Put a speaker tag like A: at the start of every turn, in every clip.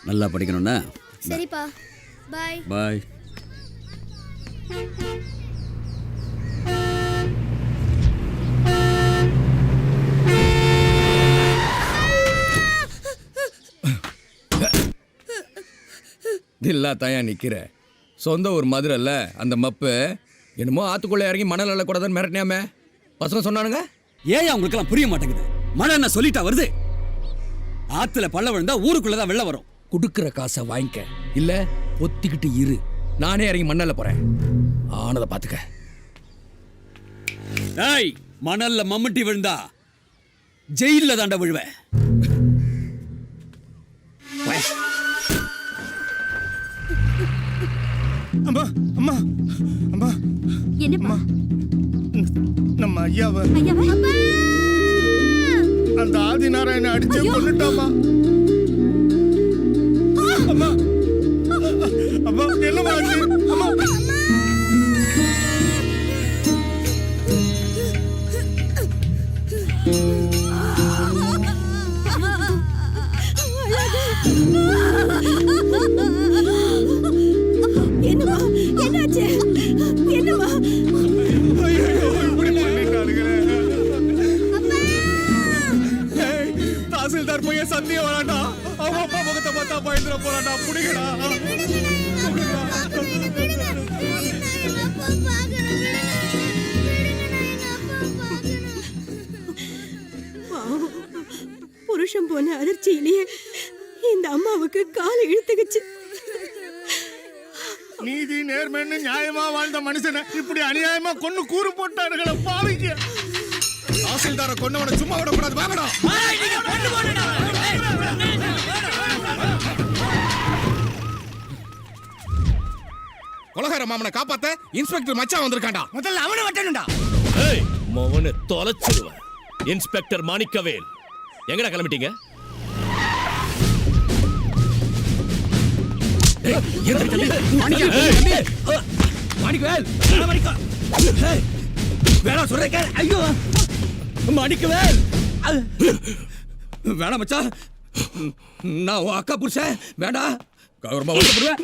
A: நல்லா படிக்கணும்னா.
B: சரிப்பா. பாய்.
A: பாய்.
C: தில்லா தாயா நிக்கிற சொந்த ஒரு மதுரல்ல அந்த மப்பு என்னமோ ஆத்துக்குள்ள இறங்கி மணல் அள்ளக்கூடாதுன்னு மிரட்டினாமே பசங்க சொன்னானுங்க.
A: ஏன் அவங்களுக்கெல்லாம் புரிய மாட்டேங்குது? மழை என்ன சொல்லிட்டா வருது? ஆத்துல பள்ள விழுந்தா ஊருக்குள்ளதான் வெள்ளம் வரும்.
C: குடுக்கிற காசை வாங்கிக்க, இல்ல ஒத்திக்கிட்டு இரு. நானே இறங்கி மண்ணல்ல போறேன். ஆனதை பாத்துக்க.
A: டேய், மணல்ல மம்முட்டி விழுந்தா ஜெயில தாண்ட விழுவேன்.
D: அம்மா அம்மா அம்மா
E: என்னப்பா?
D: நம்ம ஐயாவை அந்த ஆதிநாராயண அடிச்சே கொண்டுட்டாமா. அம்மா அம்மா என்னம்மா ஆச்சு? அம்மா
E: என்னம்மா என்னாச்சு? என்னம்மா?
D: தாசில்தார் பையன் சந்திய வராண்டா. அவங்க அப்பா முகத்தை பார்த்தா பயந்துட போறாண்டா. புடிங்கடா.
E: புருஷன் போன அதிர்ச்சியிலேயே இந்த அம்மாவுக்கு காலை இழுத்துக்குச்சு.
D: நீதி நேர்மைன்னு நியாயமா வாழ்ந்த மனுஷனை இப்படி அநியாயமா கொன்னு கூறு போட்டாருங்கள பாவிக்க. தாசில்தார கொன்னவனை சும்மா விடக்கூடாது. வாங்கடா.
C: கொலகார மாமனை காப்பாத்த இன்ஸ்பெக்டர் மச்சான் வந்திருக்காண்டா.
D: முதல்ல அவனை வெட்டணும்டா.
F: ஏய், மவனை தொலைச்சிடுவேன். இன்ஸ்பெக்டர் மாணிக்கவேல், எங்கடா கிளம்பிட்டீங்க?
C: மாணிக்கவேல், வேணாம் சொல்றேன். ஐயோ மாணிக்கவேல், வேணாம் மச்சான். நான் உன் அக்கா புருஷன். வேண்டாம், கௌரவமா வருத்தப்படுவேன்.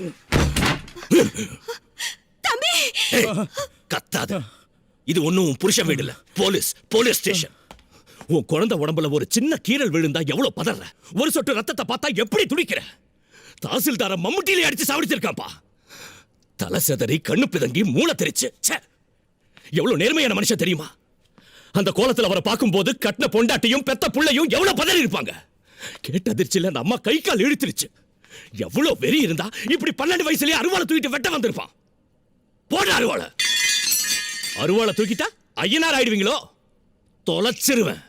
E: தம்பி,
F: கத்தாத. இது ஒண்ணும் புருஷன் வீடு இல்ல, போலீஸ் ஸ்டேஷன். உன் குழந்தை உடம்புல ஒரு சின்ன கீறல் விழுந்தா எவ்வளவு பதற, ஒரு சொட்டு ரத்தத்தை பார்த்தா எப்படி துடிக்கிற. தாசில்தார மம்முட்டியிலே அடிச்சு சாவடிச்சிருக்காப்பா. தலை செதறி கண்ணு பிதங்கி மூளை தெரிச்சு. எவ்வளவு நேர்மையான மனுஷன் தெரியுமா? அந்த கோலத்துல அவரை பார்க்கும்போது கட்டின பொண்டாட்டியும் பெத்த புள்ளையும் எவ்வளவு பதறி இருப்பாங்க. கேட்ட அதிர்ச்சியில அந்த அம்மா கை கால் இழுத்துருச்சு. எவ்வளவு வெறி இருந்தா இப்படி 12 வயசுலயே அருவாளை தூக்கிட்டு வெட்ட வந்திருப்பான். போட அருவாளை தூக்கிட்டா ஐயனார் ஆயிடுவீங்களோ? தொலைச்சிருவேன்.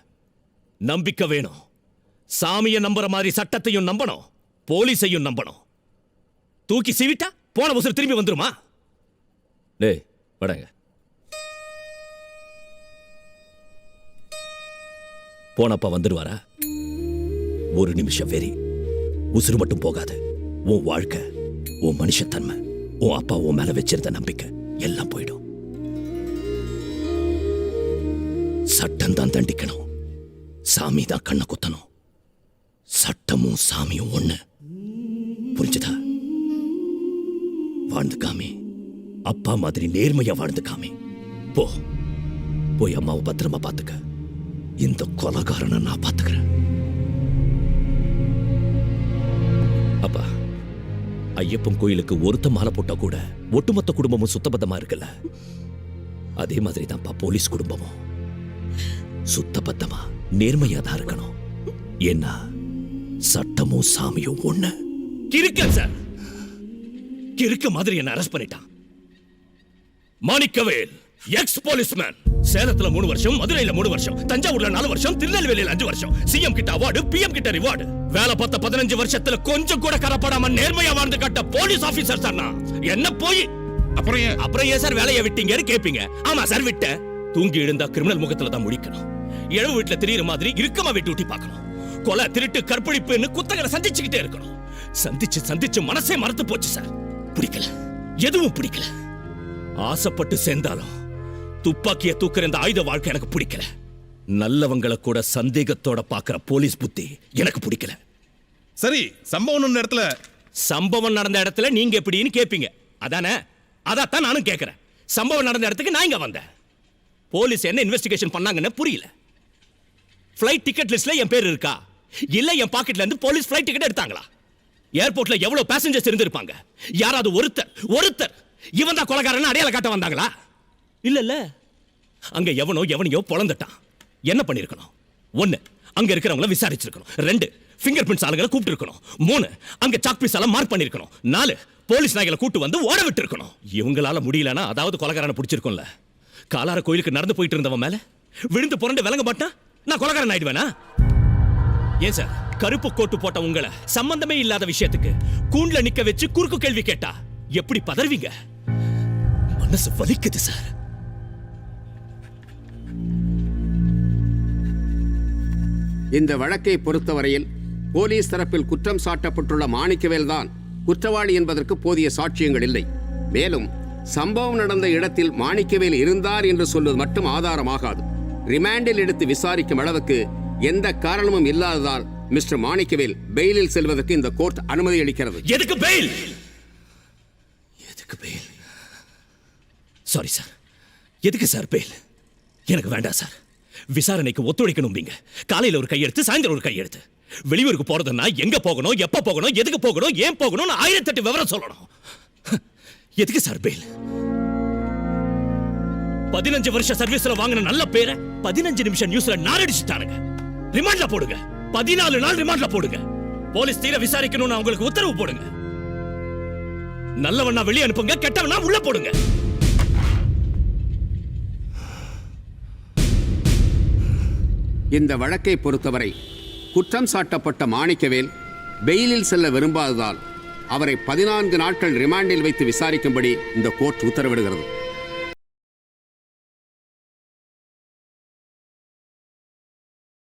F: நம்பிக்கை வேணும். சாமியை நம்புற மாதிரி சட்டத்தையும் நம்பணும், போலீஸையும் நம்பணும். தூக்கி சீவிட்டா போன உசுறு திரும்பி வந்துருமா? டேய் வடங்க. போனப்பா வந்துருவாரா? ஒரு நிமிஷம் வெறி, உசுறு மட்டும் போகாது. உன் வாழ்க்கை, உன் மனுஷத்தன்மை, உன் அப்பா உன் மேல வச்சிருந்த நம்பிக்கை எல்லாம் போயிடும். சட்டம் தான் தண்டிக்கணும், சாமி தான் கண்ணை குத்தணும். சட்டமும் சாமியும் ஒண்ணு, புரிஞ்சுதா? வாழ்ந்து காமி, அப்பா மாதிரி நேர்மையா வாழ்ந்து காமி. போய் அம்மாவை பத்திரமா பாத்துக்க. இந்த கொலைகாரனை நான் பாத்துக்கிறேன். அப்பா, ஐயப்பன் கோயிலுக்கு ஒருத்த மாலை போட்டா கூட ஒட்டுமொத்த குடும்பமும் சுத்தபத்தமா இருக்குல்ல, அதே மாதிரி தான்ப்பா போலீஸ் குடும்பமும் சுத்தபத்தமா நேர்மையா தான் இருக்கணும். ஏன்னா சட்டமும் சாமியும் ஒண்ணு. கிறுக்க சார், கிறுக்க மாதிரி என்ன அரெஸ்ட் பண்ணிட்டான். Manickavel, X policeman. சேலத்துல 3 வருஷம், மதுரையில 3 வருஷம், தஞ்சாவூர்ல 4 வருஷம், திருநெல்வேலியில 5 வருஷம். சிஎம் கிட்ட அவார்டு, பிஎம் கிட்ட ரிவார்டு. வேலை பார்த்த 15 வருஷத்துல கொஞ்சம் கூட கரப்படாம நேர்மையா வாழ்ந்து காட்ட போலீஸ் ஆபீசர் சார் நான். என்ன போய் அப்புறம் ஏன் சார் வேலையை விட்டீங்கன்னு கேப்பீங்க. ஆமா சார் விட்டேன். தூங்கி எழுந்தா கிரிமினல் முகத்துல தான் முடிக்கணும். இழவு வீட்டுல திரியிற மாதிரி இறுக்கமா விட்டு ஊட்டி பார்க்கணும். கொலை, திருட்டு, கற்பழிப்புன்னு குத்தகளை சந்திச்சுக்கிட்டே இருக்கணும். சந்திச்சு மனசே மறந்து போச்சு சார். பிடிக்கல, எதுவும் பிடிக்கல. ஆசைப்பட்டு சேர்ந்தாலும் துப்பாக்கிய தூக்குற இந்த ஆயுத வாழ்க்கை எனக்கு பிடிக்கல. நல்லவங்களை கூட சந்தேகத்தோட பார்க்கிற போலீஸ் புத்தி எனக்கு பிடிக்கல.
D: சரி, சம்பவம் இடத்துல
F: சம்பவம் நடந்த இடத்துல நீங்க எப்படின்னு கேப்பீங்க அதானே? அதான் நானும் கேட்கிறேன். சம்பவம் நடந்த இடத்துக்கு நான் இங்க வந்தேன். போலீஸ் என்ன இன்வெஸ்டிகேஷன் பண்ணாங்கன்னு புரியல. ஃப்ளைட் டிக்கெட் லிஸ்ட்ல என் பேர் இருக்கா இல்ல என் பாக்கெட்ல இருந்து போலீஸ் ஃப்ளைட் டிக்கெட் எடுத்தாங்களா? ஏர்போர்ட்ல எவ்வளவு பேசஞ்சர்ஸ் இருந்திருப்பாங்க? யாராவது ஒருத்தர் இவன் தான் கொலைகாரன் அடையாள காட்ட வந்தாங்களா? இல்ல அங்க எவனையோ பொளந்துட்டான். என்ன பண்ணிருக்கணும்? 1 அங்க இருக்கிறவங்கள விசாரிச்சிருக்கணும். 2 ஃபிங்கர் பிரிண்ட்ஸ் ஆளுங்களை கூப்பிட்டு இருக்கணும். 3 அங்க சாக் பீஸால மார்க் பண்ணிருக்கணும். 4 போலீஸ் நாய்களை கூட்டு வந்து ஓட விட்டு இருக்கணும். இவங்களால முடியலனா அதாவது கொலைகாரனை பிடிச்சிருக்கும்ல. காலார கோயிலுக்கு நடந்து போயிட்டு இருந்தவன் மேல விழுந்து புரண்டு விளங்க மாட்டான், நான் கொலைகாரன் ஆயிடுவேனா? ஏன் சார், கருப்பு கோட்டு போட்ட உங்களை சம்பந்தமே இல்லாத விஷயத்துக்கு கூண்ல நிக்க வச்சு குறுக்கு கேள்வி கேட்டா எப்படி பதறுவீங்க? மனசு வலிக்குது சார்.
G: இந்த வழக்கை பொறுத்தவரையில் போலீஸ் தரப்பில் குற்றம் சாட்டப்பட்டுள்ள மாணிக்கவேல் தான் குற்றவாளி என்பதற்கு போதிய சாட்சியங்கள் இல்லை. மேலும் சம்பவம் நடந்த இடத்தில் மாணிக்கவேல் இருந்தார் என்று சொல்வது மட்டும் ஆதாரமாகாது. ரிமாண்டில் எடுத்து விசாரிக்கும் அளவுக்கு எந்த காரணமும் இல்லாததால் மிஸ்டர் மாணிக்கவேல் பெயிலில் செல்வதற்கு இந்த கோர்ட் அனுமதி அளிக்கிறது.
F: எதுக்கு பெயில்? சாரி சார், எதுக்கு சார் பெயில்? எனக்கு வேண்டாம் சார். விசாரணைக்கு ஒத்துழைக்கணும். காலையில் ஒரு கையெழுத்து, சாயந்தரம் ஒரு கையெழுத்து. வெளியூருக்கு போறதுன்னா எங்க போகணும், எப்ப போகணும், எதுக்கு போகணும், ஏன் போகணும், 1008 விவரம் சொல்லணும். எதுக்கு சார் பெயில்? 15 வருஷ சர்வீஸ்ல வாங்கின நல்ல பேரை 15 நிமிஷம் நியூஸ்ல நாரடிச்சுட்டானுங்க. ரிமாண்ட்ல போடுங்க. 14 நாள் ரிமாண்ட்ல போடுங்க. போலீஸ் தீர விசாரிக்கணும்னு அவங்களுக்கு உத்தரவு போடுங்க. நல்லவனா வெளியே அனுப்புங்க, கெட்டவனா உள்ள போடுங்க.
G: இந்த வழக்கை பொறுத்தவரை குற்றம் சாட்டப்பட்ட மாணிக்கவேல் பெயிலில் செல்ல விரும்பாததால் அவரை 14 நாட்கள் ரிமாண்டில் வைத்து விசாரிக்கும்படி இந்த கோர்ட் உத்தரவிடுகிறது.